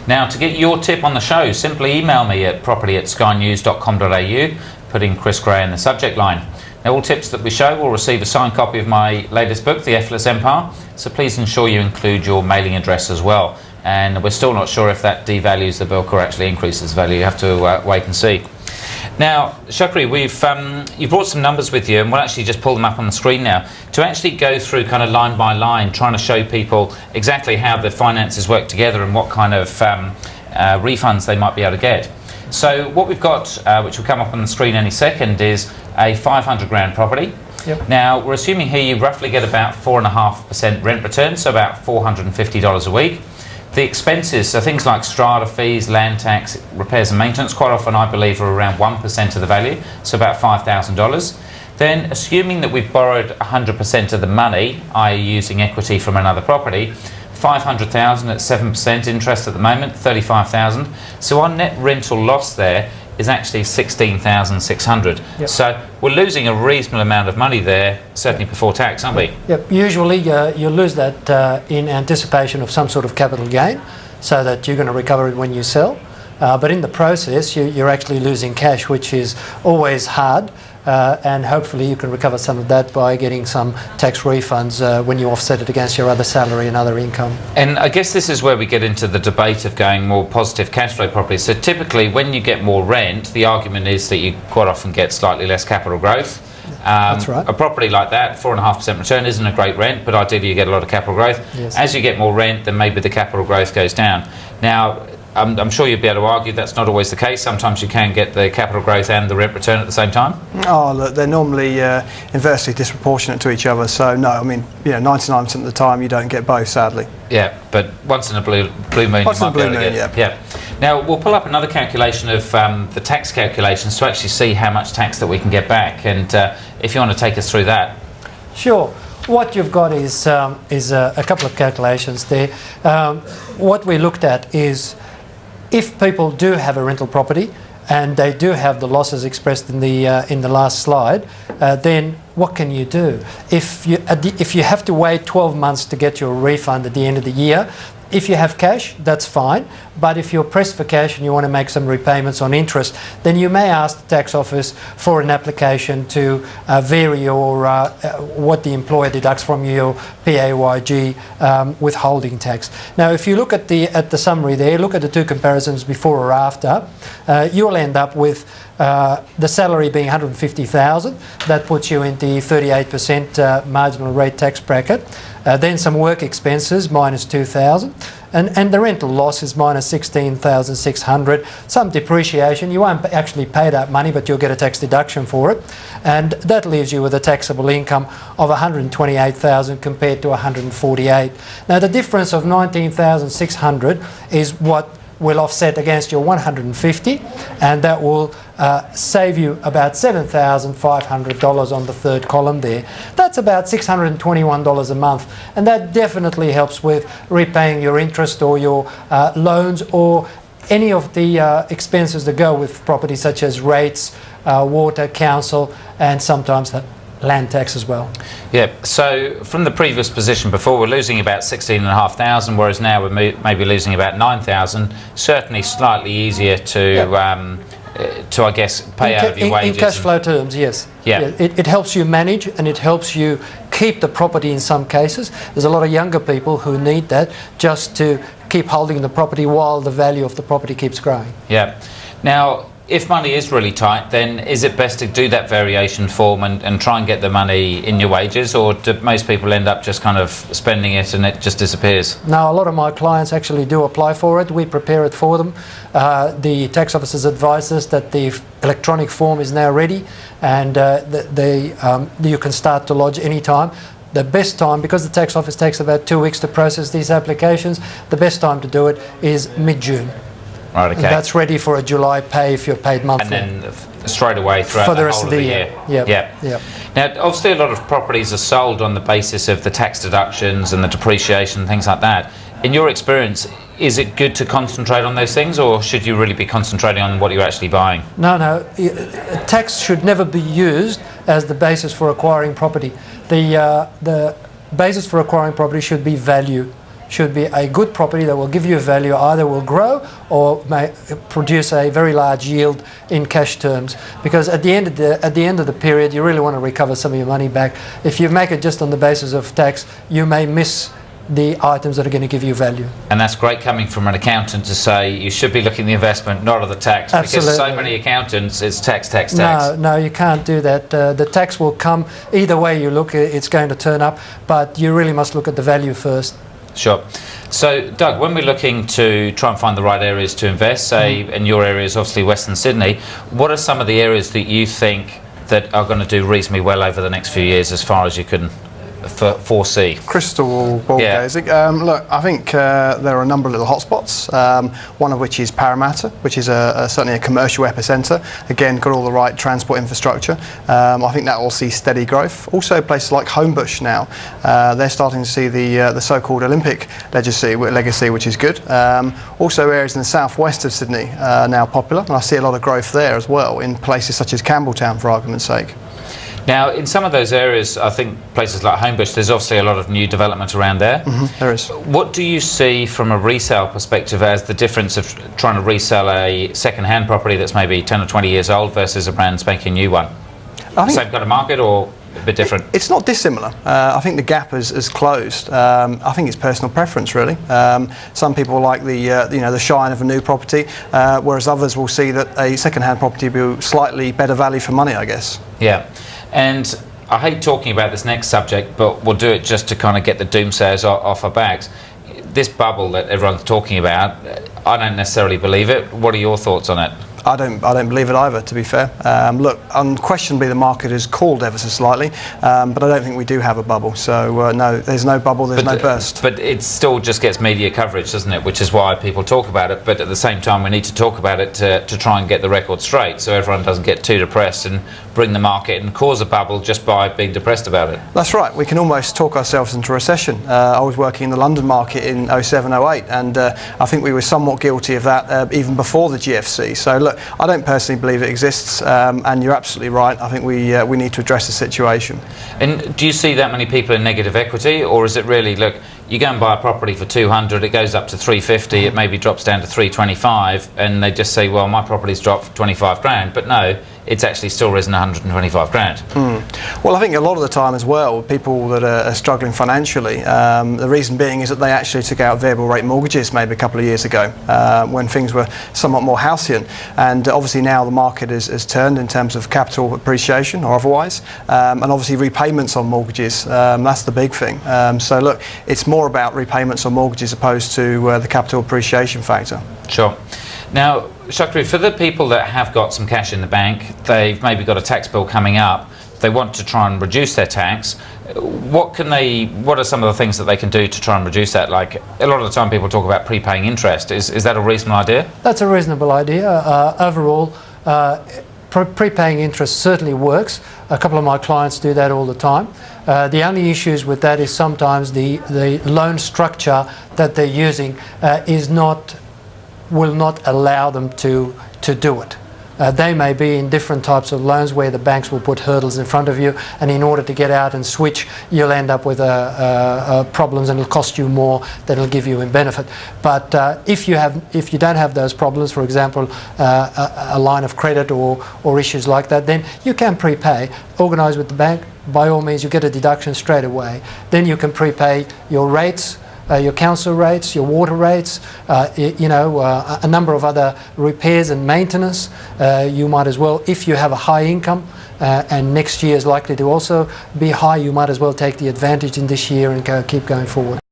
Now, to get your tip on the show, simply email me at property@skynews.com.au, putting Chris Gray in the subject line. Now, all tips that we show will receive a signed copy of my latest book, The Effortless Empire, so please ensure you include your mailing address as well. And we're still not sure if that devalues the book or actually increases value. You have to wait and see. Now, Shukri, you've brought some numbers with you, and we'll actually just pull them up on the screen now to actually go through kind of line by line, trying to show people exactly how the finances work together and what kind of refunds they might be able to get. So what we've got, which will come up on the screen any second, is a 500 grand property. Yep. Now, we're assuming here you roughly get about 4.5% rent return, so about $450 a week. The expenses, so things like strata fees, land tax, repairs and maintenance, quite often I believe are around 1% of the value, so about $5,000. Then, assuming that we've borrowed 100% of the money, i.e. using equity from another property, 500,000 at 7% interest at the moment, 35,000. So our net rental loss there is actually 16,600. Yep. So we're losing a reasonable amount of money there, certainly before tax, aren't we? Yep. Usually you lose that in anticipation of some sort of capital gain, so that you're going to recover it when you sell. But in the process, you're actually losing cash, which is always hard. And hopefully you can recover some of that by getting some tax refunds when you offset it against your other salary and other income. And I guess this is where we get into the debate of going more positive cash flow properties. So typically when you get more rent, the argument is that you quite often get slightly less capital growth. That's right. A property like that, 4.5% return isn't a great rent, but ideally you get a lot of capital growth. Yes. As you get more rent, then maybe the capital growth goes down. Now, I'm sure you'd be able to argue that's not always the case. Sometimes you can get the capital growth and the rent return at the same time. Oh, look, they're normally inversely disproportionate to each other. So no, I mean, 99% of the time you don't get both, sadly. Yeah, but once in a blue moon, Once you in might a be blue able to moon, get. Yeah. Now we'll pull up another calculation of the tax calculations to actually see how much tax that we can get back. And if you want to take us through that. Sure. What you've got is a couple of calculations there. What we looked at is, if people do have a rental property and they do have the losses expressed in the last slide, then what can you do? If you have to wait 12 months to get your refund at the end of the year, if you have cash, that's fine. But if you're pressed for cash and you want to make some repayments on interest, then you may ask the tax office for an application to vary your what the employer deducts from your PAYG withholding tax. Now, if you look at the summary there, look at the two comparisons before or after, you'll end up with the salary being 150,000. That puts you in the 38% marginal rate tax bracket. Then some work expenses, minus 2,000. And the rental loss is minus 16,600. Some depreciation, you won't actually pay that money, but you'll get a tax deduction for it. And that leaves you with a taxable income of 128,000 compared to 148. Now the difference of 19,600 is what will offset against your 150, and that will save you about $7,500 on the third column there. That's about $621 a month, and that definitely helps with repaying your interest or your loans or any of the expenses that go with property, such as rates, water, council, and sometimes land tax as well. Yeah, so from the previous position before, we're losing about 16,500, whereas now we're maybe losing about 9,000. Certainly slightly easier to, I guess, pay out of your wages. In cash flow terms, yes. Yeah. It helps you manage, and it helps you keep the property in some cases. There's a lot of younger people who need that just to keep holding the property while the value of the property keeps growing. Yeah. Now, if money is really tight, then is it best to do that variation form and try and get the money in your wages, or do most people end up just kind of spending it and it just disappears? No, a lot of my clients actually do apply for it. We prepare it for them. The tax officers advise us that the electronic form is now ready, and you can start to lodge any time. The best time, because the tax office takes about 2 weeks to process these applications, the best time to do it is mid-June. Right, okay. And that's ready for a July pay if you're paid monthly. And then straight away throughout for the rest whole of the year. Yep. Yep. Now, obviously a lot of properties are sold on the basis of the tax deductions and the depreciation and things like that. In your experience, is it good to concentrate on those things, or should you really be concentrating on what you're actually buying? No. Tax should never be used as the basis for acquiring property. The basis for acquiring property should be value. should be a good property that will give you value, either will grow or may produce a very large yield in cash terms. Because at the end of the period, you really want to recover some of your money back. If you make it just on the basis of tax, you may miss the items that are going to give you value. And that's great coming from an accountant to say you should be looking at the investment, not at the tax. Absolutely. Because so many accountants, it's tax. No, you can't do that. The tax will come either way you look, it's going to turn up, but you really must look at the value first. Sure. So, Doug, when we're looking to try and find the right areas to invest, say in your area is obviously Western Sydney, what are some of the areas that you think that are going to do reasonably well over the next few years as far as you can foresee? Crystal ball gazing. Look, I think there are a number of little hotspots, one of which is Parramatta, which is certainly a commercial epicentre. Again, got all the right transport infrastructure. I think that will see steady growth. Also places like Homebush now, they're starting to see the so-called Olympic legacy, which is good. Also areas in the southwest of Sydney are now popular, and I see a lot of growth there as well, in places such as Campbelltown, for argument's sake. Now, in some of those areas, I think places like Homebush, there's obviously a lot of new development around there. There is. What do you see from a resale perspective as the difference of trying to resell a second-hand property that's maybe 10 or 20 years old versus a brand spanking new one? Same kind of market or a bit different? It's not dissimilar. I think the gap has closed. I think it's personal preference, really. Some people like the shine of a new property, whereas others will see that a second-hand property will be slightly better value for money, I guess. Yeah. And I hate talking about this next subject, but we'll do it just to kind of get the doomsayers off our backs. This bubble that everyone's talking about, I don't necessarily believe it. What are your thoughts on it? I don't believe it either, to be fair. Look, unquestionably the market has cooled ever so slightly, but I don't think we do have a bubble. So no, there's no bubble, there's no burst. But it still just gets media coverage, doesn't it? Which is why people talk about it. But at the same time, we need to talk about it to try and get the record straight, so everyone doesn't get too depressed and bring the market and cause a bubble just by being depressed about it. That's right. We can almost talk ourselves into recession. I was working in the London market in 07, 08, and I think we were somewhat guilty of that even before the GFC. So look, I don't personally believe it exists, and you're absolutely right. I think we need to address the situation. And do you see that many people in negative equity, or is it really, look, you go and buy a property for 200, it goes up to 350, it maybe drops down to 325, and they just say, well, my property's dropped 25 grand, but no, it's actually still risen 125 grand. Well, I think a lot of the time as well, people that are struggling financially, the reason being is that they actually took out variable rate mortgages maybe a couple of years ago when things were somewhat more halcyon, and obviously now the market has turned in terms of capital appreciation or otherwise, and obviously repayments on mortgages, that's the big thing. So look, it's more about repayments on mortgages opposed to the capital appreciation factor. Sure. Now, Shakri, for the people that have got some cash in the bank, they've maybe got a tax bill coming up, they want to try and reduce their tax, what are some of the things that they can do to try and reduce that? Like, a lot of the time people talk about prepaying interest. Is that a reasonable idea? That's a reasonable idea. Overall, prepaying interest certainly works. A couple of my clients do that all the time. The only issues with that is sometimes the loan structure that they're using will not allow them to do it. They may be in different types of loans where the banks will put hurdles in front of you, and in order to get out and switch, you'll end up with problems, and it'll cost you more than it'll give you in benefit. But if you don't have those problems, for example, a line of credit or issues like that, then you can prepay, organise with the bank. By all means, you get a deduction straight away. Then you can prepay your rates, your council rates, your water rates, a number of other repairs and maintenance. You might as well, if you have a high income and next year is likely to also be high, you might as well take the advantage in this year and keep going forward.